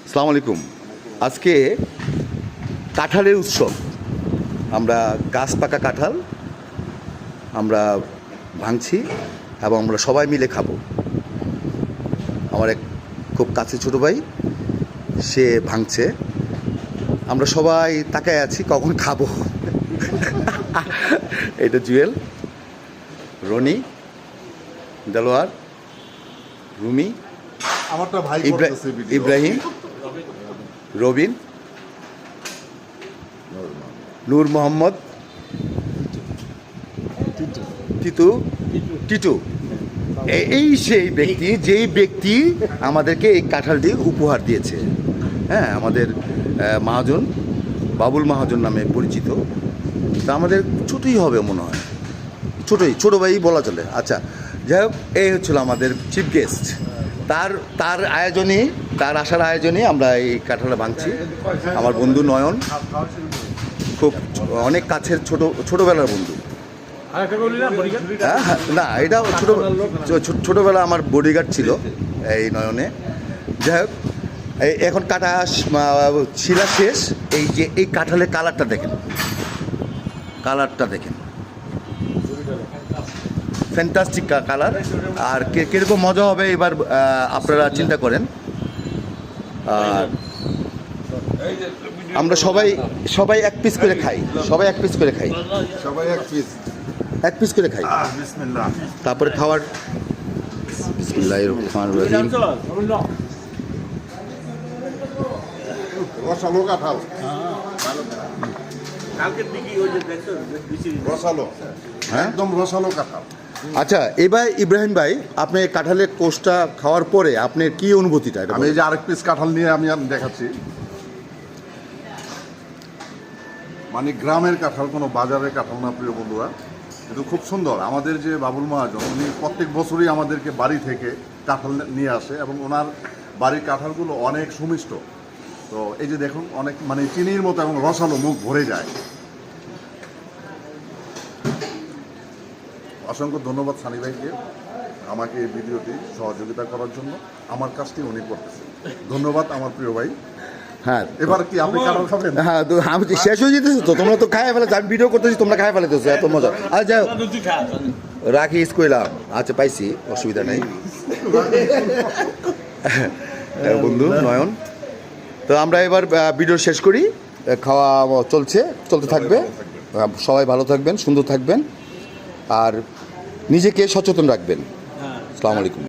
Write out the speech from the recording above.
আসসালামু আলাইকুম। আজকে কাঁঠালের উৎসব। আমরা গাছ পাকা কাঁঠাল আমরা ভাঙছি এবং আমরা সবাই মিলে খাবো। আমার এক খুব কাছে ছোটো ভাই, সে ভাঙছে, আমরা সবাই তাকায় আছি কখন খাবো। এটা জুয়েল, রনি, দেলোয়ার, রুমি, আমারটা ভাই ইব্রাহিম, রবিন, নূর মোহাম্মদ, টিটু। এই সেই ব্যক্তি, যেই ব্যক্তি আমাদেরকে এই কাঁঠালটি উপহার দিয়েছে। হ্যাঁ, আমাদের মহাজন, বাবুল মহাজন নামে পরিচিত। তা আমাদের ছোটোই হবে মনে হয়, ছোটো ভাই বলা চলে। আচ্ছা, যাই হোক, এই হচ্ছিল আমাদের চিফ গেস্ট। তার আয়োজনে, তার আসার আয়োজনে আমরা এই কাঁঠালটা ভাঙছি। আমার বন্ধু নয়ন, খুব অনেক কাছের ছোটোবেলার বন্ধু। হ্যাঁ, না, এটা ছোটোবেলা আমার বডিগার্ড ছিল এই নয়নে। যাই হোক, এখন কাটা শিলা শেষ। এই যে এই কাঁঠালের কালারটা দেখেন, ফ্যান্টাস্টিক কালার। আর কীরকম মজা হবে এবার আপনারা চিন্তা করেন। আর আমরা সবাই এক পিস করে খাই, এক পিস করে খাই। বিসমিল্লাহ। তারপরে খাওয়ার বিসমিল্লাহির রহমানির রহিম। রসালো কাঁঠাল, রসালো, হ্যাঁ, একদম রসালো কাঁঠাল। আচ্ছা, এবার ইব্রাহিম ভাই, আপনি কাঁঠালের কোষটা খাওয়ার পরে আপনার কি অনুভূতিটা? আমি এই যে আরেক পিস কাঁঠাল নিয়ে আমি দেখাচ্ছি। মানে গ্রামের কাঁঠাল, কোনো বাজারের কাঁঠাল না প্রিয় বন্ধুরা, কিন্তু খুব সুন্দর। আমাদের যে বাবুল মহাজন, উনি প্রত্যেক বছরই আমাদেরকে বাড়ি থেকে কাঁঠাল নিয়ে আসে এবং ওনার বাড়ির কাঁঠালগুলো অনেক সুমিষ্ট। তো এই যে দেখুন, অনেক মানে চিনির মতো এবং রসালো, মুখ ভরে যায়। অসংখ্য ধন্যবাদ সানি ভাইকে আমাকে এই ভিডিওটি সহযোগিতা করার জন্য। আমার কাজটি উনি করতেছেন। ধন্যবাদ আমার প্রিয় ভাই। হ্যাঁ, এবার কি আপনি কাঁঠাল খাবেন? হ্যাঁ, তো আমি শেষ হয়ে যেতেছি তো, তোমরা তো খাই ফেলেছো, আমি ভিডিও করতেছি, তোমরা খাই ফেলেছো, এত মজা। আর যাই হোক, রাখি স্কুইলাম। আচ্ছা, পাইছি, অসুবিধা নেই। বন্ধু নয়ন, তো আমরা এবার ভিডিও শেষ করি। খাওয়া চলতে থাকবে। সবাই ভালো থাকবেন, সুন্দর থাকবেন, আর নিজেকে সচেতন রাখবেন। আসসালামু আলাইকুম।